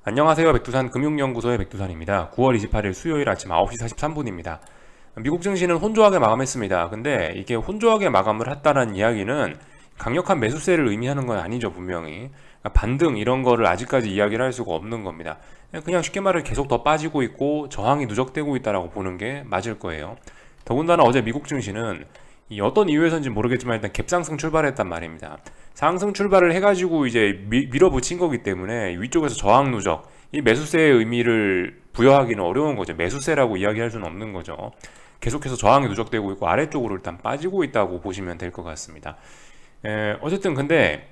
안녕하세요. 백두산 금융연구소의 백두산입니다. 9월 28일 수요일 아침 9시 43분입니다. 미국 증시는 혼조하게 마감했습니다. 근데 이게 혼조하게 마감을 했다는 이야기는 강력한 매수세를 의미하는 건 아니죠, 분명히. 그러니까 반등 이런 거를 아직까지 이야기를 할 수가 없는 겁니다. 그냥 쉽게 말해 계속 더 빠지고 있고 저항이 누적되고 있다라고 보는 게 맞을 거예요. 더군다나 어제 미국 증시는 이 어떤 이유에서인지 모르겠지만 일단 갭상승 출발했단 말입니다. 상승 출발을 해가지고 이제 밀어붙인 거기 때문에 위쪽에서 저항 누적, 이 매수세의 의미를 부여하기는 어려운 거죠. 매수세라고 이야기할 수는 없는 거죠. 계속해서 저항이 누적되고 있고 아래쪽으로 일단 빠지고 있다고 보시면 될 것 같습니다. 어쨌든 근데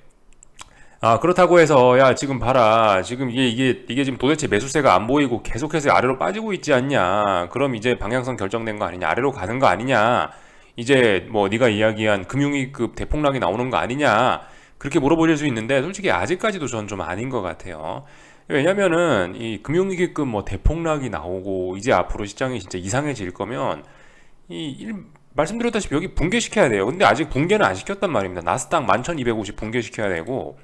그렇다고 해서 야 지금 봐라 지금 이게 지금 도대체 매수세가 안 보이고 계속해서 아래로 빠지고 있지 않냐, 그럼 이제 방향성 결정된 거 아니냐, 아래로 가는 거 아니냐, 이제 뭐 네가 이야기한 금융위기급 대폭락이 나오는 거 아니냐, 그렇게 물어보실 수 있는데 솔직히 아직까지도 전 좀 아닌 것 같아요. 왜냐면은 이 금융위기급 뭐 대폭락이 나오고 이제 앞으로 시장이 진짜 이상해질 거면 말씀드렸다시피 여기 붕괴시켜야 돼요. 근데 아직 붕괴는 안 시켰단 말입니다. 나스닥 11,250 붕괴시켜야 되고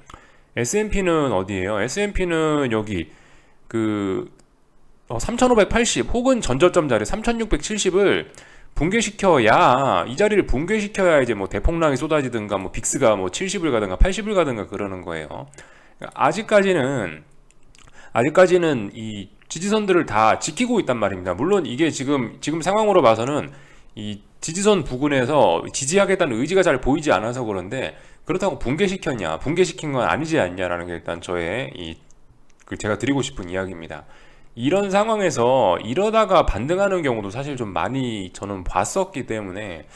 S&P는 어디예요? S&P는 여기 그 3,580 혹은 전저점 자리 3,670을 붕괴시켜야, 이 자리를 붕괴시켜야 이제 뭐 대폭락이 쏟아지든가 뭐 빅스가 뭐 70을 가든가 80을 가든가 그러는 거예요. 아직까지는 이 지지선들을 다 지키고 있단 말입니다. 물론 이게 지금 상황으로 봐서는 이 지지선 부근에서 지지하겠다는 의지가 잘 보이지 않아서 그런데, 그렇다고 붕괴시켰냐, 붕괴시킨 건 아니지 않냐라는 게 일단 저의 제가 드리고 싶은 이야기입니다. 이런 상황에서 이러다가 반등하는 경우도 사실 좀 많이 저는 봤었기 때문에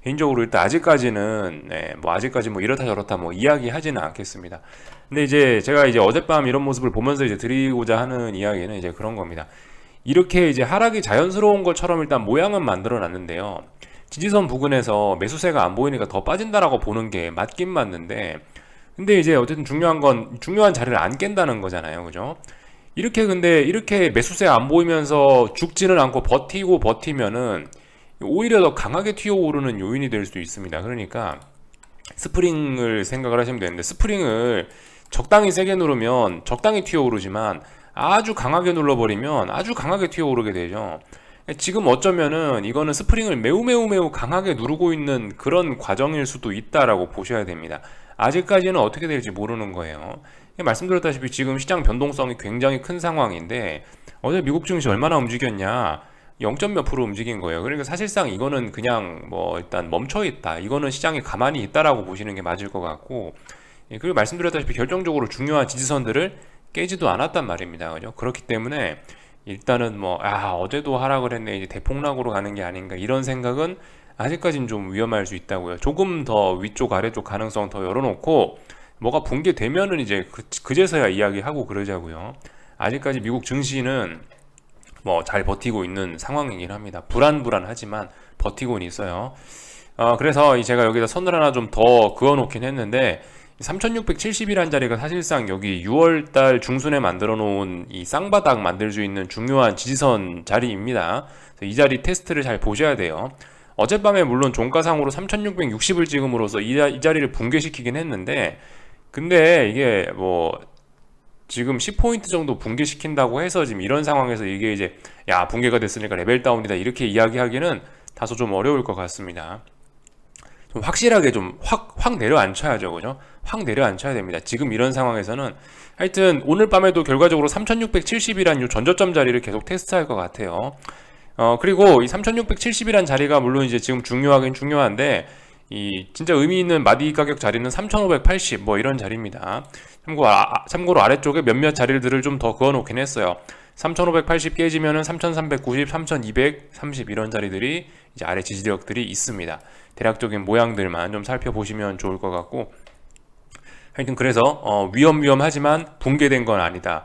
개인적으로 일단 아직까지는 뭐 아직까지 뭐 이렇다 저렇다 뭐 이야기하지는 않겠습니다. 근데 이제 제가 이제 어젯밤 이런 모습을 보면서 이제 드리고자 하는 이야기는 이제 그런 겁니다. 이렇게 이제 하락이 자연스러운 것처럼 일단 모양은 만들어 놨는데요. 지지선 부근에서 매수세가 안 보이니까 더 빠진다라고 보는 게 맞긴 맞는데, 근데 이제 어쨌든 중요한 자리를 안 깬다는 거잖아요. 그죠? 근데 이렇게 매수세 안 보이면서 죽지는 않고 버티면은 오히려 더 강하게 튀어오르는 요인이 될 수 있습니다. 그러니까 스프링을 생각을 하시면 되는데, 스프링을 적당히 세게 누르면 적당히 튀어오르지만 아주 강하게 눌러버리면 아주 강하게 튀어오르게 되죠. 지금 어쩌면은 이거는 스프링을 매우 매우 매우 강하게 누르고 있는 그런 과정일 수도 있다라고 보셔야 됩니다. 아직까지는 어떻게 될지 모르는 거예요. 말씀드렸다시피 지금 시장 변동성이 굉장히 큰 상황인데, 어제 미국 증시 얼마나 움직였냐? 0. 몇 프로 움직인 거예요. 그러니까 사실상 이거는 그냥 뭐 일단 멈춰 있다, 이거는 시장이 가만히 있다라고 보시는 게 맞을 것 같고, 그리고 말씀드렸다시피 결정적으로 중요한 지지선들을 깨지도 않았단 말입니다. 그죠? 그렇기 때문에 일단은 뭐 어제도 하락을 했네, 이제 대폭락으로 가는 게 아닌가, 이런 생각은 아직까지는 좀 위험할 수 있다고요. 조금 더 위쪽 아래쪽 가능성 더 열어놓고 뭐가 붕괴되면은 이제 그제서야 이야기하고 그러자고요. 아직까지 미국 증시는 뭐 잘 버티고 있는 상황이긴 합니다. 불안불안하지만 버티고는 있어요. 그래서 제가 여기다 선을 하나 좀 더 그어놓긴 했는데, 3670이란 자리가 사실상 여기 6월달 중순에 만들어 놓은 이 쌍바닥 만들 수 있는 중요한 지지선 자리입니다. 이 자리 테스트를 잘 보셔야 돼요. 어젯밤에 물론 종가상으로 3660을 찍음으로써 이 자리를 붕괴시키긴 했는데, 근데 이게 뭐 지금 10포인트 정도 붕괴시킨다고 해서 지금 이런 상황에서 이게 이제 야 붕괴가 됐으니까 레벨 다운이다 이렇게 이야기하기는 다소 좀 어려울 것 같습니다. 좀 확실하게 좀 확 내려앉혀야죠. 그죠? 확 내려앉혀야 됩니다. 지금 이런 상황에서는 하여튼 오늘 밤에도 결과적으로 3670이란 요 전저점 자리를 계속 테스트할 것 같아요. 그리고 이 3670이란 자리가 물론 이제 지금 중요하긴 중요한데, 이 진짜 의미 있는 마디 가격 자리는 3580 뭐 이런 자리입니다. 참고로 아래쪽에 몇몇 자리들을 좀 더 그어 놓긴 했어요. 3580 깨지면은 3390, 3230 이런 자리들이 이제 아래 지지력들이 있습니다. 대략적인 모양들만 좀 살펴보시면 좋을 것 같고, 하여튼 그래서 위험하지만 붕괴된 건 아니다.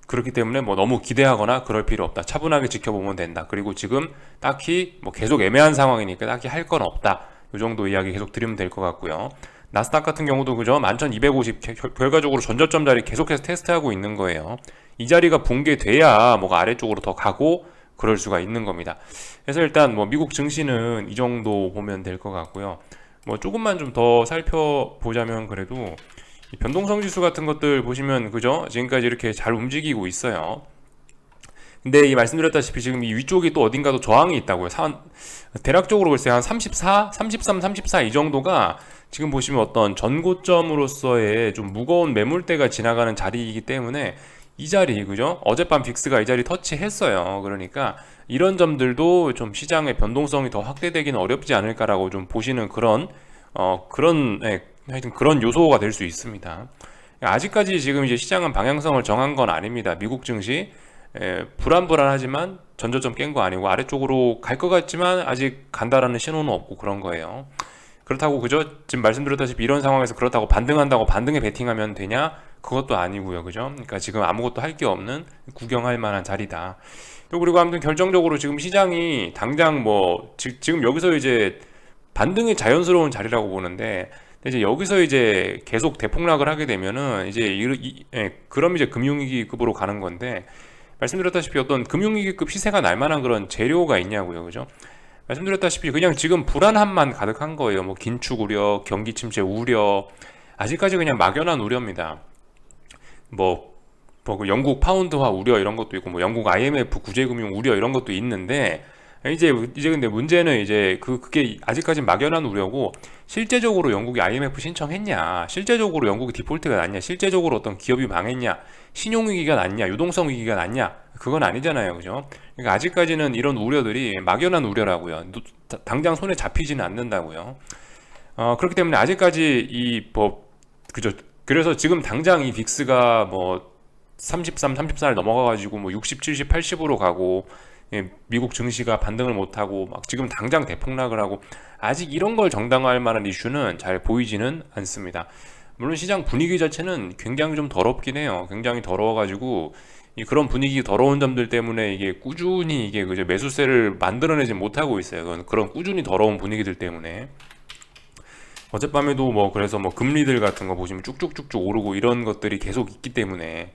그렇기 때문에 뭐 너무 기대하거나 그럴 필요 없다. 차분하게 지켜보면 된다. 그리고 지금 딱히 뭐 계속 애매한 상황이니까 딱히 할 건 없다. 이 정도 이야기 계속 드리면 될 것 같고요. 나스닥 같은 경우도 그죠? 11,250 결과적으로 전저점 자리 계속해서 테스트하고 있는 거예요. 이 자리가 붕괴돼야 뭐가 아래쪽으로 더 가고 그럴 수가 있는 겁니다. 그래서 일단 뭐 미국 증시는 이 정도 보면 될 것 같고요. 뭐 조금만 좀 더 살펴보자면 그래도 이 변동성 지수 같은 것들 보시면 그죠? 지금까지 이렇게 잘 움직이고 있어요. 근데 이 말씀드렸다시피 지금 이 위쪽이 또 어딘가도 저항이 있다고요. 대략적으로 글쎄 한 34, 33, 34 이 정도가 지금 보시면 어떤 전고점으로서의 좀 무거운 매물대가 지나가는 자리이기 때문에 이 자리 그죠? 어젯밤 빅스가 이 자리 터치했어요. 그러니까 이런 점들도 좀 시장의 변동성이 더 확대되기는 어렵지 않을까라고 좀 보시는 그런 하여튼 그런 요소가 될 수 있습니다. 아직까지 지금 이제 시장은 방향성을 정한 건 아닙니다. 미국 증시 불안불안하지만 전저점 깬 거 아니고 아래쪽으로 갈 것 같지만 아직 간다라는 신호는 없고 그런 거예요. 그렇다고 그죠? 지금 말씀드렸다시피 이런 상황에서 그렇다고 반등한다고 반등에 베팅하면 되냐? 그것도 아니고요. 그죠? 그러니까 지금 아무것도 할 게 없는 구경할 만한 자리다. 그리고 아무튼 결정적으로 지금 시장이 당장 뭐 지금 여기서 이제 반등이 자연스러운 자리라고 보는데 이제 여기서 이제 계속 대폭락을 하게 되면은 이제 그럼 이제 금융위기급으로 가는 건데 말씀드렸다시피 어떤 금융위기급 시세가 날 만한 그런 재료가 있냐고요. 그죠? 말씀드렸다시피 그냥 지금 불안함만 가득한 거예요. 뭐 긴축 우려, 경기 침체 우려, 아직까지 그냥 막연한 우려입니다. 그 영국 파운드화 우려 이런 것도 있고, 뭐 영국 IMF 구제금융 우려 이런 것도 있는데 이제 근데 문제는 이제 그게 아직까지 막연한 우려고 실제적으로 영국이 IMF 신청했냐, 실제적으로 영국이 디폴트가 났냐, 실제적으로 어떤 기업이 망했냐, 신용위기가 났냐, 유동성 위기가 났냐, 그건 아니잖아요. 그죠? 그러니까 아직까지는 이런 우려들이 막연한 우려라고요. 당장 손에 잡히지는 않는다고요. 그렇기 때문에 아직까지 그죠? 그래서 지금 당장 이 빅스가 뭐 33, 34를 넘어가가지고 뭐 60, 70, 80으로 가고 미국 증시가 반등을 못하고 막 지금 당장 대폭락을 하고 아직 이런 걸 정당화할 만한 이슈는 잘 보이지는 않습니다. 물론 시장 분위기 자체는 굉장히 좀 더럽긴 해요. 굉장히 더러워가지고 그런 분위기 더러운 점들 때문에 이게 꾸준히 이게 그저 매수세를 만들어내지 못하고 있어요. 그런 꾸준히 더러운 분위기들 때문에. 어젯밤에도 그래서 금리들 같은 거 보시면 쭉쭉쭉쭉 오르고 이런 것들이 계속 있기 때문에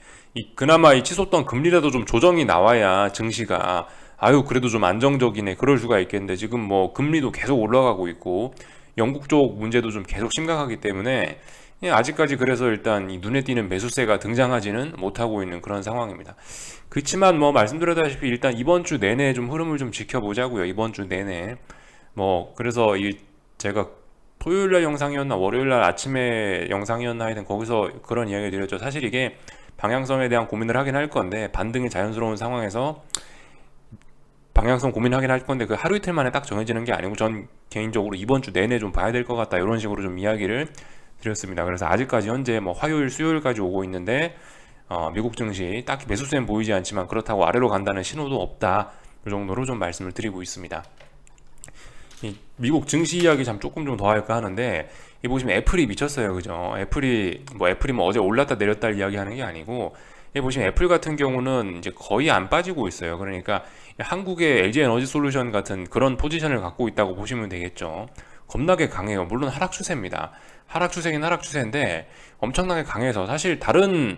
그나마 치솟던 금리라도 좀 조정이 나와야 증시가 그래도 좀 안정적이네 그럴 수가 있겠는데 지금 금리도 계속 올라가고 있고 영국 쪽 문제도 좀 계속 심각하기 때문에 아직까지 그래서 일단 눈에 띄는 매수세가 등장하지는 못하고 있는 그런 상황입니다. 그렇지만 말씀드렸다시피 일단 이번 주 내내 좀 흐름을 좀 지켜보자고요. 이번 주 내내 그래서 제가 토요일날 영상이었나 월요일날 아침에 영상이었나 하여튼 거기서 그런 이야기를 드렸죠. 사실 이게 방향성에 대한 고민을 하긴 할 건데 반등이 자연스러운 상황에서 방향성 고민하긴 할 건데 그 하루 이틀 만에 딱 정해지는 게 아니고 전 개인적으로 이번 주 내내 좀 봐야 될 것 같다 이런 식으로 좀 이야기를 드렸습니다. 그래서 아직까지 현재 화요일 수요일까지 오고 있는데 미국 증시 딱히 매수세는 보이지 않지만 그렇다고 아래로 간다는 신호도 없다 이 정도로 좀 말씀을 드리고 있습니다. 미국 증시 이야기 조금 좀 더 할까 하는데 보시면 애플이 미쳤어요. 그죠? 애플이 어제 올랐다 내렸다 이야기하는 게 아니고 보시면 애플 같은 경우는 이제 거의 안 빠지고 있어요. 그러니까 한국의 LG 에너지 솔루션 같은 그런 포지션을 갖고 있다고 보시면 되겠죠. 겁나게 강해요. 물론 하락 추세입니다. 하락 추세긴 하락 추세인데 엄청나게 강해서 사실 다른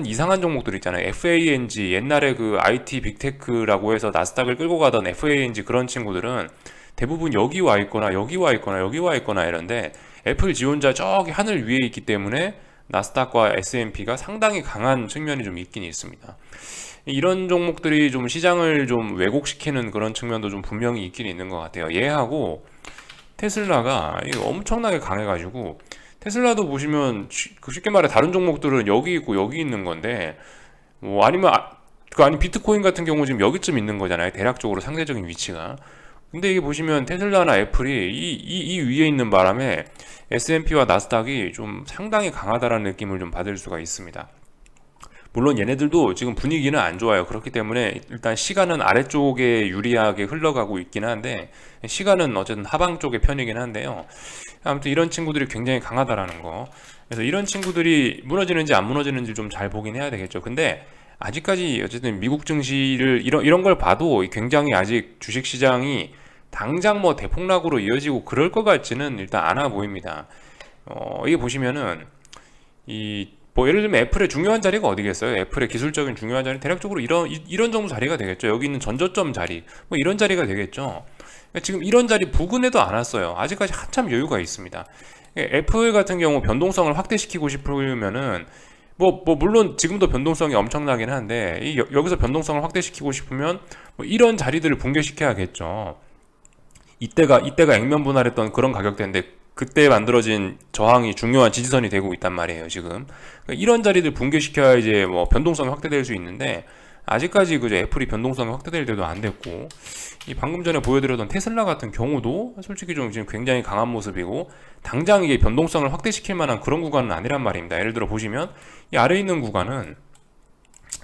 이상한 종목들 있잖아요. FANG 옛날에 그 IT 빅테크라고 해서 나스닥을 끌고 가던 FANG 그런 친구들은 대부분 여기 와 있거나 여기 와 있거나 여기 와 있거나 이런데 애플 지원자 저기 하늘 위에 있기 때문에 나스닥과 S&P가 상당히 강한 측면이 좀 있긴 있습니다. 이런 종목들이 좀 시장을 좀 왜곡시키는 그런 측면도 좀 분명히 있긴 있는 것 같아요. 얘하고 테슬라가 엄청나게 강해가지고 테슬라도 보시면 쉽게 말해 다른 종목들은 여기 있고 여기 있는 건데 아니면 비트코인 같은 경우 지금 여기쯤 있는 거잖아요. 대략적으로 상대적인 위치가. 근데 이게 보시면 테슬라나 애플이 이 위에 있는 바람에 S&P와 나스닥이 좀 상당히 강하다라는 느낌을 좀 받을 수가 있습니다. 물론 얘네들도 지금 분위기는 안 좋아요. 그렇기 때문에 일단 시간은 아래쪽에 유리하게 흘러가고 있긴 한데 시간은 어쨌든 하방 쪽의 편이긴 한데요. 아무튼 이런 친구들이 굉장히 강하다라는 거. 그래서 이런 친구들이 무너지는지 안 무너지는지 좀 잘 보긴 해야 되겠죠. 근데 아직까지 어쨌든 미국 증시를 이런 걸 봐도 굉장히 아직 주식시장이 당장 대폭락으로 이어지고 그럴 것 같지는 일단 않아 보입니다. 이게 보시면은 예를 들면 애플의 중요한 자리가 어디겠어요? 애플의 기술적인 중요한 자리 대략적으로 이런 정도 자리가 되겠죠. 여기 있는 전저점 자리 이런 자리가 되겠죠. 그러니까 지금 이런 자리 부근에도 안 왔어요. 아직까지 한참 여유가 있습니다. 애플 같은 경우 변동성을 확대시키고 싶으면은 물론 지금도 변동성이 엄청나긴 한데 여기서 변동성을 확대시키고 싶으면 뭐 이런 자리들을 붕괴시켜야겠죠. 이때가 액면 분할했던 그런 가격대인데 그때 만들어진 저항이 중요한 지지선이 되고 있단 말이에요, 지금. 그러니까 이런 자리들 붕괴시켜야 이제 뭐 변동성이 확대될 수 있는데 아직까지 그저 애플이 변동성이 확대될 때도 안 됐고, 이 방금 전에 보여드렸던 테슬라 같은 경우도 솔직히 좀 지금 굉장히 강한 모습이고 당장 이게 변동성을 확대시킬 만한 그런 구간은 아니란 말입니다. 예를 들어 보시면 이 아래에 있는 구간은,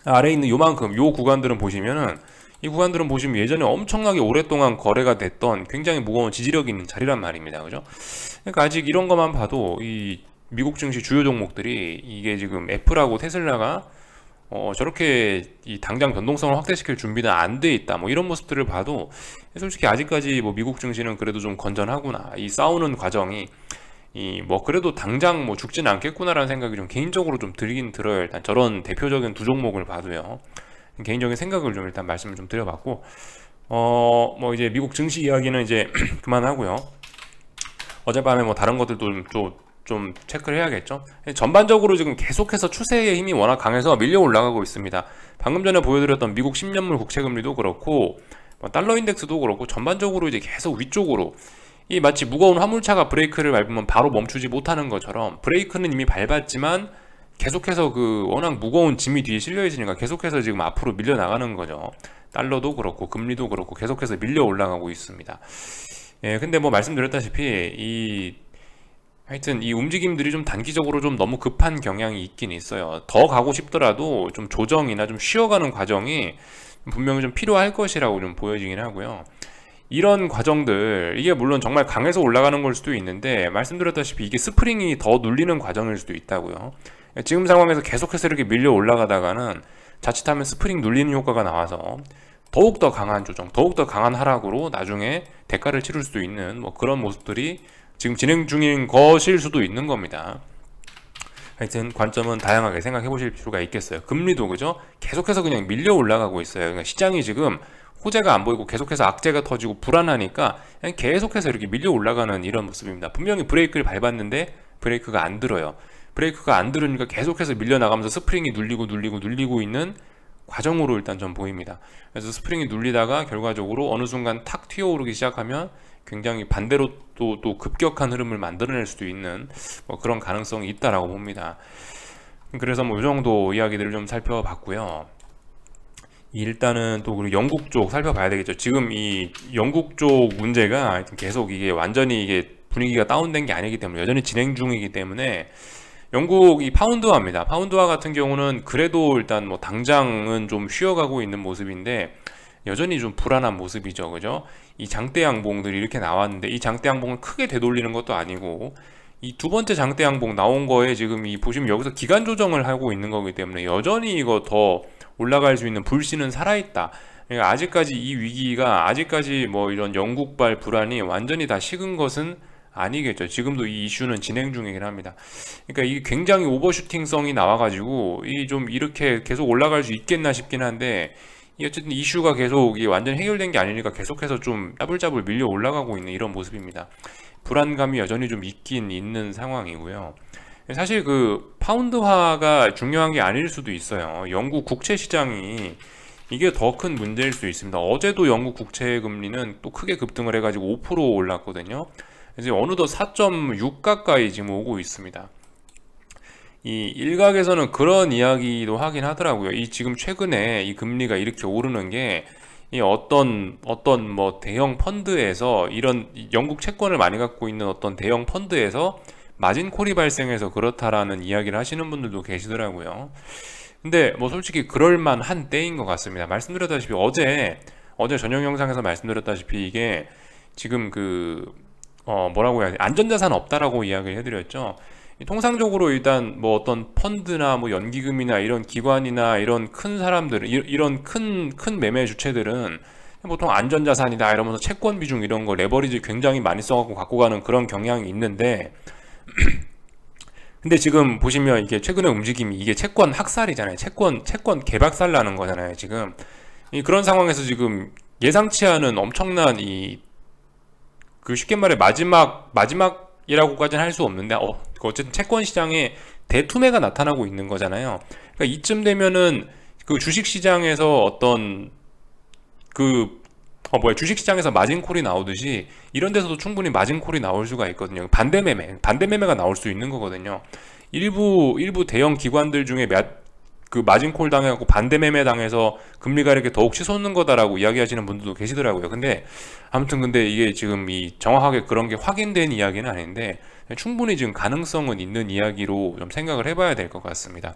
아래에 있는 요만큼 요 구간들은 보시면은, 이 구간들은 보시면 예전에 엄청나게 오랫동안 거래가 됐던 굉장히 무거운 지지력이 있는 자리란 말입니다. 그죠? 그러니까 아직 이런 것만 봐도 이 미국 증시 주요 종목들이 이게 지금 애플하고 테슬라가 저렇게 이 당장 변동성을 확대시킬 준비는 안 돼 있다. 뭐 이런 모습들을 봐도 솔직히 아직까지 뭐 미국 증시는 그래도 좀 건전하구나. 이 싸우는 과정이 이 뭐 그래도 당장 뭐 죽지는 않겠구나라는 생각이 좀 개인적으로 좀 들긴 들어요. 일단 저런 대표적인 두 종목을 봐도요. 개인적인 생각을 좀 일단 말씀을 좀 드려봤고, 뭐 이제 미국 증시 이야기는 이제 그만하고요. 어젯밤에 뭐 다른 것들도 좀 체크를 해야겠죠. 전반적으로 지금 계속해서 추세의 힘이 워낙 강해서 밀려 올라가고 있습니다. 방금 전에 보여드렸던 미국 10년물 국채금리도 그렇고 뭐 달러 인덱스도 그렇고 전반적으로 이제 계속 위쪽으로, 이 마치 무거운 화물차가 브레이크를 밟으면 바로 멈추지 못하는 것처럼 브레이크는 이미 밟았지만 계속해서 그 워낙 무거운 짐이 뒤에 실려 있으니까 계속해서 지금 앞으로 밀려 나가는 거죠. 달러도 그렇고 금리도 그렇고 계속해서 밀려 올라가고 있습니다. 예, 근데 뭐 말씀드렸다시피 하여튼 이 움직임들이 좀 단기적으로 좀 너무 급한 경향이 있긴 있어요. 더 가고 싶더라도 좀 조정이나 좀 쉬어가는 과정이 분명히 좀 필요할 것이라고 좀 보여지긴 하고요. 이런 과정들, 이게 물론 정말 강해서 올라가는 걸 수도 있는데 말씀드렸다시피 이게 스프링이 더 눌리는 과정일 수도 있다고요. 지금 상황에서 계속해서 이렇게 밀려 올라가다가는 자칫하면 스프링 눌리는 효과가 나와서 더욱더 강한 조정, 더욱더 강한 하락으로 나중에 대가를 치를 수도 있는 뭐 그런 모습들이 지금 진행 중인 것일 수도 있는 겁니다. 하여튼 관점은 다양하게 생각해 보실 필요가 있겠어요. 금리도 그죠? 계속해서 그냥 밀려 올라가고 있어요. 그러니까 시장이 지금 호재가 안 보이고 계속해서 악재가 터지고 불안하니까 그냥 계속해서 이렇게 밀려 올라가는 이런 모습입니다. 분명히 브레이크를 밟았는데 브레이크가 안 들어요. 브레이크가 안 들으니까 계속해서 밀려 나가면서 스프링이 눌리고 있는 과정으로 일단 좀 보입니다. 그래서 스프링이 눌리다가 결과적으로 어느 순간 탁 튀어오르기 시작하면 굉장히 반대로 또 급격한 흐름을 만들어낼 수도 있는 뭐 그런 가능성이 있다라고 봅니다. 그래서 뭐 이 정도 이야기들을 좀 살펴봤고요. 일단은 또 그리고 영국 쪽 살펴봐야 되겠죠. 지금 이 영국 쪽 문제가 하여튼 계속 이게 완전히 이게 분위기가 다운된 게 아니기 때문에 여전히 진행 중이기 때문에 영국 이 파운드화입니다. 파운드화 같은 경우는 그래도 일단 뭐 당장은 좀 쉬어가고 있는 모습인데 여전히 좀 불안한 모습이죠. 그죠? 이 장대 양봉들이 이렇게 나왔는데 이 장대 양봉을 크게 되돌리는 것도 아니고 이 두 번째 장대 양봉 나온 거에 지금 이 보시면 여기서 기간 조정을 하고 있는 거기 때문에 여전히 이거 더 올라갈 수 있는 불씨는 살아있다. 그러니까 아직까지 이 위기가 아직까지 뭐 이런 영국발 불안이 완전히 다 식은 것은 아니겠죠. 지금도 이 이슈는 진행 중이긴 합니다. 그러니까 이게 굉장히 오버슈팅성이 나와가지고 이 좀 이렇게 계속 올라갈 수 있겠나 싶긴 한데 이 어쨌든 이슈가 계속 이게 완전 해결된 게 아니니까 계속해서 좀 따블따블 밀려 올라가고 있는 이런 모습입니다. 불안감이 여전히 좀 있긴 있는 상황이고요. 사실 그 파운드화가 중요한 게 아닐 수도 있어요. 영국 국채 시장이 이게 더 큰 문제일 수 있습니다. 어제도 영국 국채 금리는 또 크게 급등을 해가지고 5% 올랐거든요. 그래서 어느덧 4.6 가까이 지금 오고 있습니다. 이 일각에서는 그런 이야기도 하긴 하더라고요. 이 지금 최근에 이 금리가 이렇게 오르는 게 이 어떤 뭐 대형 펀드에서 이런 영국 채권을 많이 갖고 있는 어떤 대형 펀드에서 마진콜이 발생해서 그렇다라는 이야기를 하시는 분들도 계시더라고요. 근데 뭐 솔직히 그럴만한 때인 것 같습니다. 말씀드렸다시피 어제 저녁 영상에서 말씀드렸다시피 이게 지금 뭐라고 해야 돼? 안전자산 없다라고 이야기를 해드렸죠. 통상적으로 일단 뭐 어떤 펀드나 뭐 연기금이나 이런 기관이나 이런 큰 사람들, 이런 큰 매매 주체들은 보통 안전자산이다 이러면서 채권 비중 이런 거 레버리지 굉장히 많이 써갖고 갖고 가는 그런 경향이 있는데 근데 지금 보시면 이게 최근의 움직임이 이게 채권 학살이잖아요. 채권 개박살 나는 거잖아요. 지금 그런 상황에서 지금 예상치 않은 엄청난 쉽게 말해 마지막 이라고까지는 할 수 없는데 어쨌든 채권 시장에 대투매가 나타나고 있는 거잖아요. 그러니까 이쯤 되면은 그 주식 시장에서 어떤 그 주식시장에서 마진콜이 나오듯이 이런 데서도 충분히 마진콜이 나올 수가 있거든요. 반대매매가 나올 수 있는 거거든요. 일부 대형 기관들 중에 그 마진콜 당해갖고 반대매매 당해서 금리가 이렇게 더욱 치솟는 거다라고 이야기하시는 분들도 계시더라고요. 근데 이게 지금 정확하게 그런 게 확인된 이야기는 아닌데 충분히 지금 가능성은 있는 이야기로 좀 생각을 해봐야 될 것 같습니다.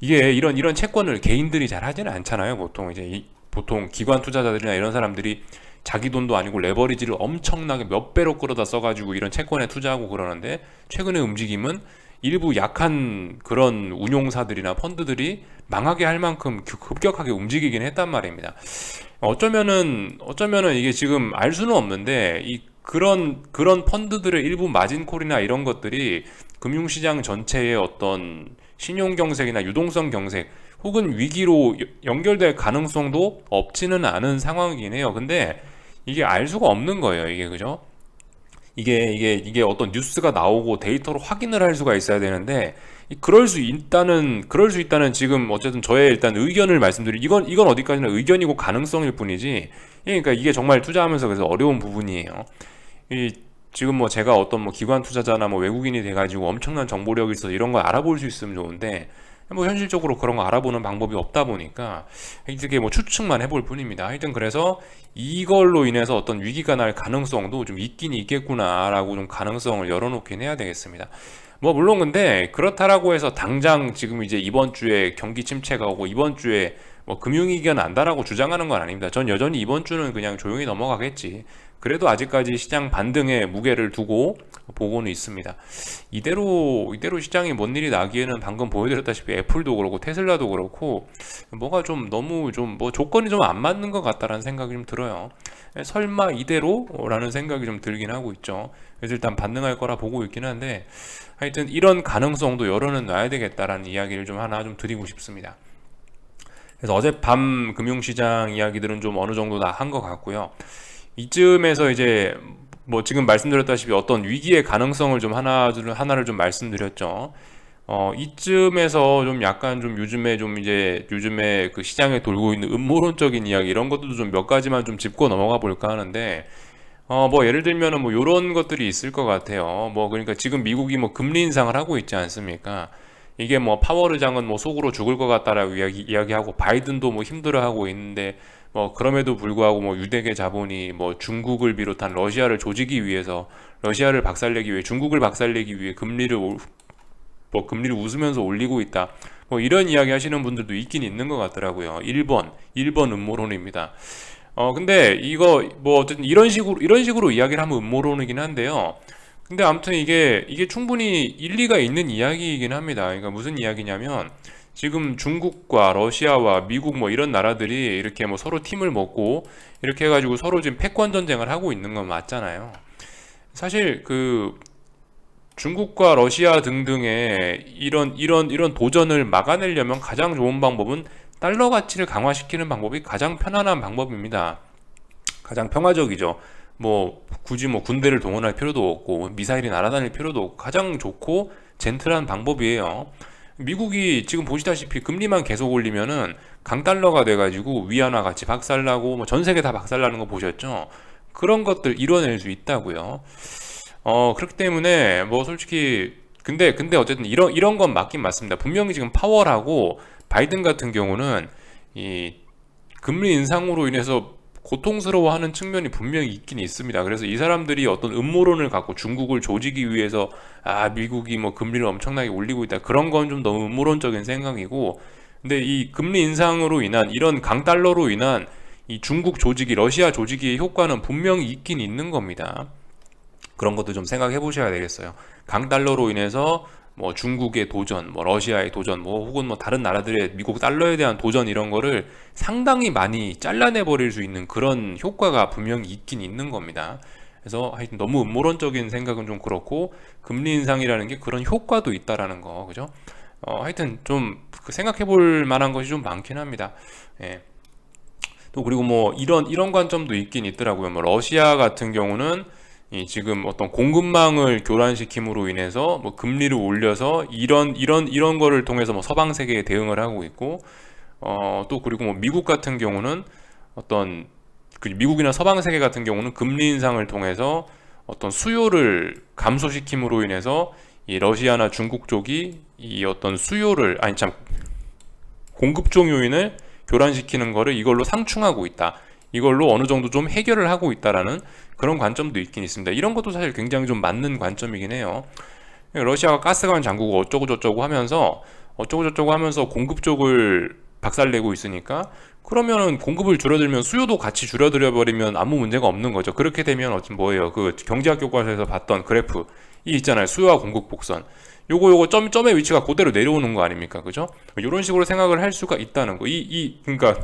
이게 이런 채권을 개인들이 잘 하지는 않잖아요. 보통 기관 투자자들이나 이런 사람들이 자기 돈도 아니고 레버리지를 엄청나게 몇 배로 끌어다 써가지고 이런 채권에 투자하고 그러는데, 최근의 움직임은 일부 약한 그런 운용사들이나 펀드들이 망하게 할 만큼 급격하게 움직이긴 했단 말입니다. 어쩌면은 이게 지금 알 수는 없는데 그런 펀드들의 일부 마진콜이나 이런 것들이 금융시장 전체의 어떤 신용경색이나 유동성 경색 혹은 위기로 연결될 가능성도 없지는 않은 상황이긴 해요. 근데 이게 알 수가 없는 거예요. 이게 그죠? 이게 어떤 뉴스가 나오고 데이터로 확인을 할 수가 있어야 되는데, 그럴 수 있다는 지금 어쨌든 저의 일단 의견을 이건 어디까지나 의견이고 가능성일 뿐이지. 그러니까 이게 정말 투자하면서 그래서 어려운 부분이에요. 지금 제가 어떤 기관 투자자나 외국인이 돼가지고 엄청난 정보력이 있어서 이런 걸 알아볼 수 있으면 좋은데, 현실적으로 그런 거 알아보는 방법이 없다 보니까 이렇게 추측만 해볼 뿐입니다. 하여튼 그래서 이걸로 인해서 어떤 위기가 날 가능성도 좀 있긴 있겠구나라고 좀 가능성을 열어놓긴 해야 되겠습니다. 물론 근데 그렇다라고 해서 당장 지금 이제 이번 주에 경기 침체가 오고 이번 주에 금융위기가 난다라고 주장하는 건 아닙니다. 전 여전히 이번 주는 그냥 조용히 넘어가겠지. 그래도 아직까지 시장 반등에 무게를 두고 보고는 있습니다. 이대로 시장이 뭔 일이 나기에는 방금 보여드렸다시피 애플도 그렇고 테슬라도 그렇고 뭐가 좀 너무 조건이 좀 안 맞는 것 같다라는 생각이 좀 들어요. 설마 이대로? 라는 생각이 좀 들긴 하고 있죠. 그래서 일단 반등할 거라 보고 있긴 한데, 하여튼 이런 가능성도 열어는 놔야 되겠다라는 이야기를 좀 하나 좀 드리고 싶습니다. 그래서 어젯밤 금융시장 이야기들은 좀 어느 정도 다 한 것 같고요. 이쯤에서 이제 지금 말씀드렸다시피 어떤 위기의 가능성을 좀 하나를 좀 말씀드렸죠. 이쯤에서 좀 약간 좀 요즘에 그 시장에 돌고 있는 음모론적인 이야기 이런 것들도 좀 몇 가지만 좀 짚고 넘어가 볼까 하는데, 예를 들면은 요런 것들이 있을 것 같아요. 그러니까 지금 미국이 금리 인상을 하고 있지 않습니까? 이게 파월 의장은 속으로 죽을 것 같다라고 이야기하고 바이든도 힘들어하고 있는데, 그럼에도 불구하고 유대계 자본이 중국을 비롯한 러시아를 조지기 위해서, 러시아를 박살내기 위해, 중국을 박살내기 위해 금리를 웃으면서 올리고 있다. 이런 이야기 하시는 분들도 있긴 있는 것 같더라고요. 1번 음모론입니다. 근데 이거 어쨌든 이런 식으로 이야기를 하면 음모론이긴 한데요. 근데 아무튼 이게 충분히 일리가 있는 이야기이긴 합니다. 그러니까 무슨 이야기냐면, 지금 중국과 러시아와 미국 이런 나라들이 이렇게 서로 팀을 먹고 이렇게 해가지고 서로 지금 패권 전쟁을 하고 있는 건 맞잖아요. 사실 그 중국과 러시아 등등의 이런 도전을 막아내려면 가장 좋은 방법은 달러 가치를 강화시키는 방법이 가장 편안한 방법입니다. 가장 평화적이죠. 굳이 군대를 동원할 필요도 없고 미사일이 날아다닐 필요도 없고 가장 좋고 젠틀한 방법이에요. 미국이 지금 보시다시피 금리만 계속 올리면은 강달러가 돼가지고 위안화 같이 박살나고 전 세계 다 박살나는 거 보셨죠? 그런 것들 이뤄낼 수 있다고요. 그렇기 때문에 솔직히 근데 어쨌든 이런 건 맞긴 맞습니다. 분명히 지금 파월하고 바이든 같은 경우는 이 금리 인상으로 인해서 고통스러워하는 측면이 분명히 있긴 있습니다. 그래서 이 사람들이 어떤 음모론을 갖고 중국을 조지기 위해서 미국이 금리를 엄청나게 올리고 있다, 그런 건 좀 너무 음모론적인 생각이고, 근데 이 금리 인상으로 인한 이런 강달러로 인한 이 중국 조지기, 러시아 조지기의 효과는 분명히 있긴 있는 겁니다. 그런 것도 좀 생각해 보셔야 되겠어요. 강달러로 인해서 중국의 도전, 러시아의 도전, 혹은 다른 나라들의 미국 달러에 대한 도전, 이런 거를 상당히 많이 잘라내 버릴 수 있는 그런 효과가 분명히 있긴 있는 겁니다. 그래서 하여튼 너무 음모론적인 생각은 좀 그렇고, 금리 인상이라는 게 그런 효과도 있다라는 거, 그죠? 하여튼 좀 생각해 볼 만한 것이 좀 많긴 합니다. 예. 또 그리고 이런 관점도 있긴 있더라고요. 러시아 같은 경우는 이 지금 어떤 공급망을 교란시킴으로 인해서 뭐 금리를 올려서 이런 거를 통해서 뭐 서방 세계에 대응을 하고 있고, 또 그리고 뭐 미국 같은 경우는 어떤 그 미국이나 서방 세계 같은 경우는 금리 인상을 통해서 어떤 수요를 감소시킴으로 인해서 이 러시아나 중국 쪽이 이 어떤 수요를 아니 참 공급종 요인을 교란시키는 거를 이걸로 상충하고 있다. 이걸로 어느 정도 좀 해결을 하고 있다라는 그런 관점도 있긴 있습니다. 이런 것도 사실 굉장히 좀 맞는 관점이긴 해요. 러시아가 가스관 잠그고 어쩌고 저쩌고 하면서 공급 쪽을 박살내고 있으니까, 그러면은 공급을 줄여들면 수요도 같이 줄여들여 버리면 아무 문제가 없는 거죠. 그렇게 되면 어찌 뭐예요? 그 경제학 교과서에서 봤던 그래프 이 있잖아요. 수요와 공급 곡선. 요거 점의 위치가 그대로 내려오는 거 아닙니까? 그죠? 이런 식으로 생각을 할 수가 있다는 거. 그러니까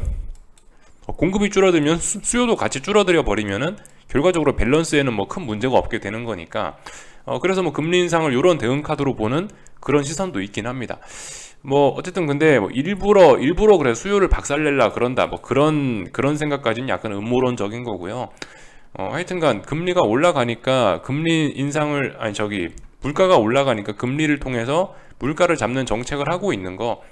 공급이 줄어들면 수요도 같이 줄어들여 버리면은 결과적으로 밸런스에는 뭐 큰 문제가 없게 되는 거니까, 그래서 뭐 금리 인상을 이런 대응 카드로 보는 그런 시선도 있긴 합니다. 뭐 어쨌든 근데 뭐 일부러 그래 수요를 박살낼라 그런다 뭐 그런 생각까지는 약간 음모론적인 거고요. 하여튼간 금리가 올라가니까 금리 인상을 아니 저기 물가가 올라가니까 금리를 통해서 물가를 잡는 정책을 하고 있는 거,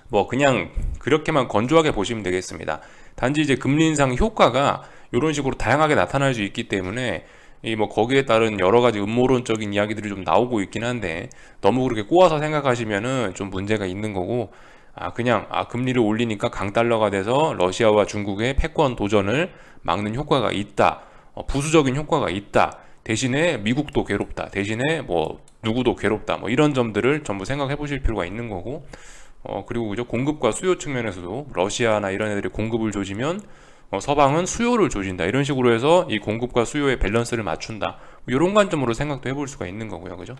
뭐 그냥 그렇게만 건조하게 보시면 되겠습니다. 단지 이제 금리 인상 효과가 이런 식으로 다양하게 나타날 수 있기 때문에 이 뭐 거기에 따른 여러 가지 음모론적인 이야기들이 좀 나오고 있긴 한데, 너무 그렇게 꼬아서 생각하시면은 좀 문제가 있는 거고, 그냥 금리를 올리니까 강달러가 돼서 러시아와 중국의 패권 도전을 막는 효과가 있다, 부수적인 효과가 있다, 대신에 미국도 괴롭다, 대신에 뭐 누구도 괴롭다, 뭐 이런 점들을 전부 생각해 보실 필요가 있는 거고, 그리고 그죠, 공급과 수요 측면에서도 러시아나 이런 애들이 공급을 조지면 서방은 수요를 조진다, 이런 식으로 해서 이 공급과 수요의 밸런스를 맞춘다, 이런 관점으로 생각도 해볼 수가 있는 거고요. 그죠?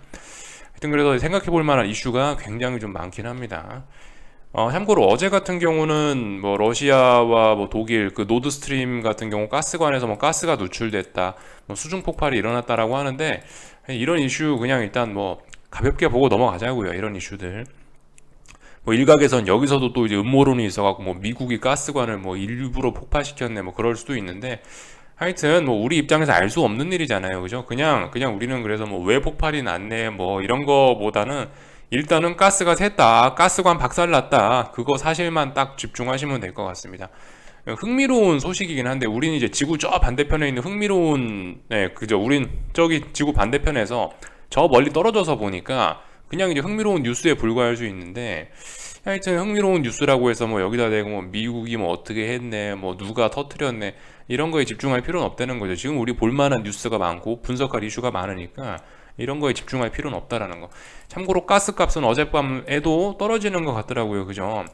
하여튼 그래서 생각해 볼 만한 이슈가 굉장히 좀 많긴 합니다. 참고로 어제 같은 경우는 뭐 러시아와 뭐 독일 그 노드스트림 같은 경우 가스관에서 뭐 가스가 누출됐다, 뭐 수중 폭발이 일어났다라고 하는데, 이런 이슈 그냥 일단 뭐 가볍게 보고 넘어가자고요. 이런 이슈들. 뭐 일각에선 여기서도 또 이제 음모론이 있어갖고 뭐 미국이 가스관을 뭐 일부러 폭파시켰네 뭐 그럴 수도 있는데, 하여튼 뭐 우리 입장에서 알 수 없는 일이잖아요. 그죠? 그냥 우리는 그래서 뭐 왜 폭발이 났네 뭐 이런 거보다는 일단은 가스가 샜다, 가스관 박살났다, 그거 사실만 딱 집중하시면 될 것 같습니다. 흥미로운 소식이긴 한데, 우리는 이제 지구 저 반대편에 있는 흥미로운, 네, 그죠? 우린 저기 지구 반대편에서 저 멀리 떨어져서 보니까 그냥 이제 흥미로운 뉴스에 불과할 수 있는데, 하여튼 흥미로운 뉴스라고 해서 뭐 여기다 대고 뭐 미국이 뭐 어떻게 했네, 뭐 누가 터뜨렸네, 이런 거에 집중할 필요는 없다는 거죠. 지금 우리 볼만한 뉴스가 많고 분석할 이슈가 많으니까 이런 거에 집중할 필요는 없다라는 거. 참고로 가스값은 어젯밤에도 떨어지는 것 같더라고요. 그죠?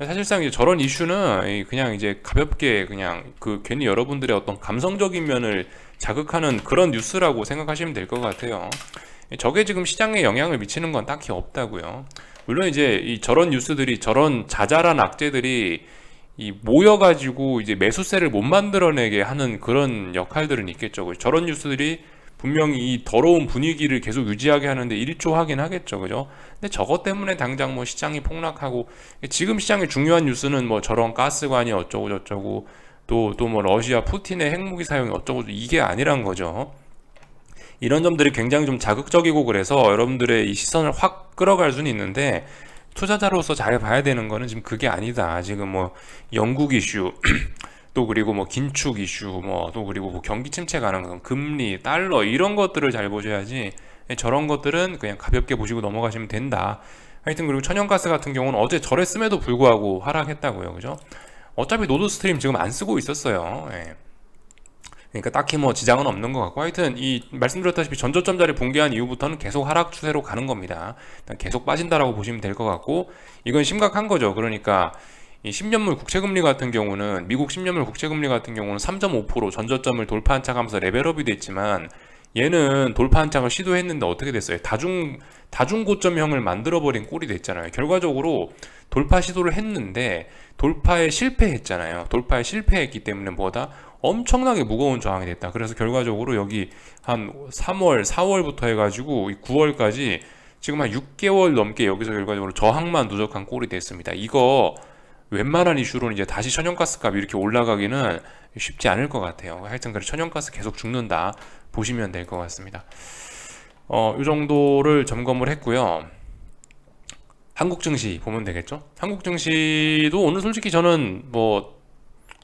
사실상 이제 저런 이슈는 그냥 이제 가볍게 그냥 그 괜히 여러분들의 어떤 감성적인 면을 자극하는 그런 뉴스라고 생각하시면 될 것 같아요. 저게 지금 시장에 영향을 미치는 건 딱히 없다고요. 물론 이제 저런 뉴스들이, 저런 자잘한 악재들이 모여가지고 이제 매수세를 못 만들어내게 하는 그런 역할들은 있겠죠. 저런 뉴스들이 분명히 이 더러운 분위기를 계속 유지하게 하는데 일조하긴 하겠죠. 그죠? 근데 저것 때문에 당장 뭐 시장이 폭락하고, 지금 시장의 중요한 뉴스는 뭐 저런 가스관이 어쩌고 저쩌고 또 뭐 러시아 푸틴의 핵무기 사용이 어쩌고 이게 아니란 거죠. 이런 점들이 굉장히 좀 자극적이고, 그래서 여러분들의 이 시선을 확 끌어갈 수는 있는데, 투자자로서 잘 봐야 되는 거는 지금 그게 아니다. 지금 뭐 영국 이슈 또 그리고 뭐 긴축 이슈, 뭐 또 그리고 뭐 경기 침체 가능성, 금리, 달러, 이런 것들을 잘 보셔야지, 저런 것들은 그냥 가볍게 보시고 넘어가시면 된다. 하여튼 그리고 천연가스 같은 경우는 어제 저랬음에도 불구하고 하락했다고요. 그죠? 어차피 노드스트림 지금 안 쓰고 있었어요. 예. 그러니까 딱히 뭐 지장은 없는 것 같고, 하여튼 이 말씀드렸다시피 전저점 자리 붕괴한 이후부터는 계속 하락 추세로 가는 겁니다. 계속 빠진다라고 보시면 될 것 같고, 이건 심각한 거죠. 그러니까 이 10년물 국채금리 같은 경우는, 미국 10년물 국채금리 같은 경우는 3.5% 전저점을 돌파한 척하면서 레벨업이 됐지만, 얘는 돌파 한 짝을 시도했는데 어떻게 됐어요? 다중고점형을 만들어버린 꼴이 됐잖아요. 결과적으로 돌파 시도를 했는데 돌파에 실패했잖아요. 돌파에 실패했기 때문에 뭐다? 엄청나게 무거운 저항이 됐다. 그래서 결과적으로 여기 한 3월, 4월부터 해가지고 9월까지 지금 한 6개월 넘게 여기서 결과적으로 저항만 누적한 꼴이 됐습니다. 이거 웬만한 이슈로는 이제 다시 천연가스 값이 이렇게 올라가기는 쉽지 않을 것 같아요. 하여튼 그래 천연가스 계속 죽는다 보시면 될 것 같습니다. 이 정도를 점검을 했고요. 한국 증시 보면 되겠죠? 한국 증시도 오늘 솔직히 저는 뭐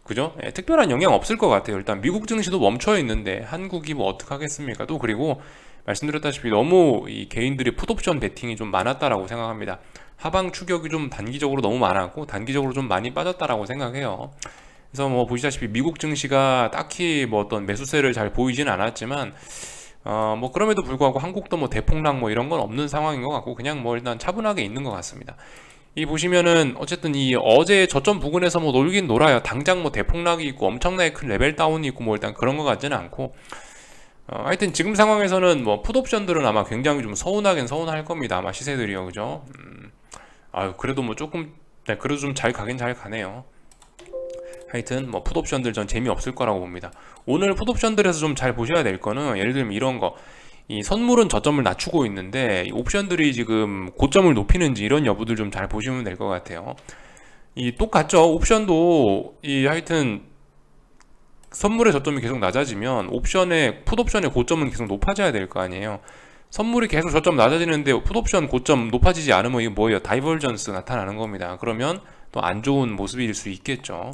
그죠? 예, 특별한 영향 없을 것 같아요. 일단 미국 증시도 멈춰 있는데 한국이 뭐 어떡하겠습니까? 또 그리고 말씀드렸다시피 너무 이 개인들이 풋옵션 베팅이 좀 많았다라고 생각합니다. 하방 추격이 좀 단기적으로 너무 많았고 단기적으로 좀 많이 빠졌다라고 생각해요. 그래서 뭐 보시다시피 미국 증시가 딱히 뭐 어떤 매수세를 잘 보이진 않았지만 뭐 그럼에도 불구하고 한국도 뭐 대폭락 뭐 이런 건 없는 상황인 것 같고 그냥 뭐 일단 차분하게 있는 것 같습니다. 이 보시면은 어쨌든 이 어제 저점 부근에서 뭐 놀긴 놀아요. 당장 뭐 대폭락이 있고 엄청나게 큰 레벨 다운이 있고 뭐 일단 그런 것 같지는 않고 하여튼 지금 상황에서는 뭐 풋옵션들은 아마 굉장히 좀 서운하긴 서운할 겁니다. 아마 시세들이요, 그죠? 아유 그래도 뭐 조금 네, 그래도 좀 잘 가긴 잘 가네요. 하여튼 뭐 풋옵션들 전 재미없을 거라고 봅니다. 오늘 풋옵션들에서 좀 잘 보셔야 될 거는 예를 들면 이런 거. 이 선물은 저점을 낮추고 있는데 이 옵션들이 지금 고점을 높이는지 이런 여부들 좀 잘 보시면 될 것 같아요. 이 똑같죠. 옵션도 이 하여튼 선물의 저점이 계속 낮아지면 풋옵션의 고점은 계속 높아져야 될 거 아니에요. 선물이 계속 저점 낮아지는데 풋옵션 고점 높아지지 않으면 이게 뭐예요? 다이버전스 나타나는 겁니다. 그러면 또 안 좋은 모습일 수 있겠죠.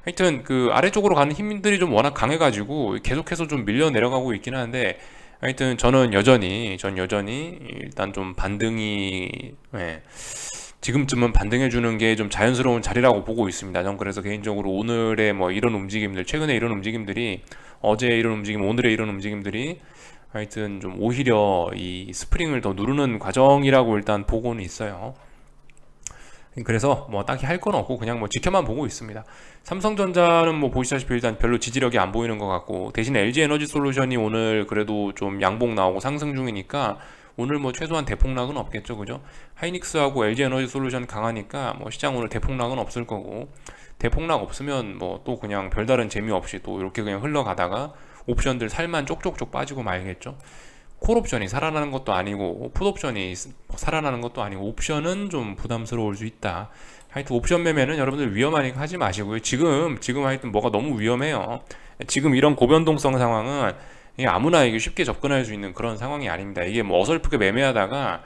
하여튼 그 아래쪽으로 가는 힘들이 좀 워낙 강해가지고 계속해서 좀 밀려 내려가고 있긴 한데 하여튼 전 여전히 일단 좀 반등이 예, 지금쯤은 반등해주는 게 좀 자연스러운 자리라고 보고 있습니다. 전 그래서 개인적으로 오늘의 뭐 이런 움직임들, 최근에 이런 움직임들이 어제 이런 움직임, 오늘의 이런 움직임들이 하여튼 좀 오히려 이 스프링을 더 누르는 과정이라고 일단 보고는 있어요. 그래서 뭐 딱히 할 건 없고 그냥 뭐 지켜만 보고 있습니다. 삼성전자는 뭐 보시다시피 일단 별로 지지력이 안 보이는 것 같고 대신 LG에너지솔루션이 오늘 그래도 좀 양봉 나오고 상승 중이니까 오늘 뭐 최소한 대폭락은 없겠죠, 그죠? 하이닉스하고 LG에너지솔루션 강하니까 뭐 시장 오늘 대폭락은 없을 거고 대폭락 없으면 뭐 또 그냥 별다른 재미 없이 또 이렇게 그냥 흘러가다가 옵션들 살만 쪽쪽쪽 빠지고 말겠죠. 콜옵션이 살아나는 것도 아니고 풋옵션이 살아나는 것도 아니고 옵션은 좀 부담스러울 수 있다. 하여튼 옵션 매매는 여러분들 위험하니까 하지 마시고요. 지금 하여튼 뭐가 너무 위험해요. 지금 이런 고변동성 상황은 이게 아무나 이게 쉽게 접근할 수 있는 그런 상황이 아닙니다. 이게 뭐 어설프게 매매하다가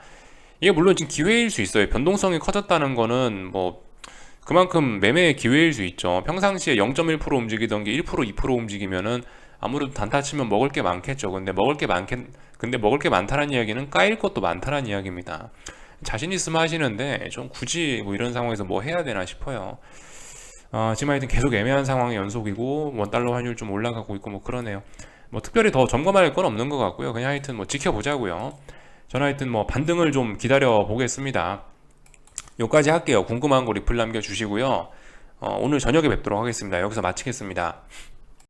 이게 물론 지금 기회일 수 있어요. 변동성이 커졌다는 거는 뭐 그만큼 매매의 기회일 수 있죠. 평상시에 0.1% 움직이던 게 1%, 2% 움직이면은 아무래도 단타 치면 먹을 게 많겠죠. 근데 먹을 게 많다는 이야기는 까일 것도 많다는 이야기입니다. 자신 있으면 하시는데 좀 굳이 뭐 이런 상황에서 뭐 해야 되나 싶어요. 지금 하여튼 계속 애매한 상황의 연속이고 원달러 환율 좀 올라가고 있고 뭐 그러네요. 뭐 특별히 더 점검할 건 없는 것 같고요. 그냥 하여튼 뭐 지켜보자고요. 저는 하여튼 뭐 반등을 좀 기다려 보겠습니다. 여기까지 할게요. 궁금한 거 리플 남겨주시고요. 오늘 저녁에 뵙도록 하겠습니다. 여기서 마치겠습니다.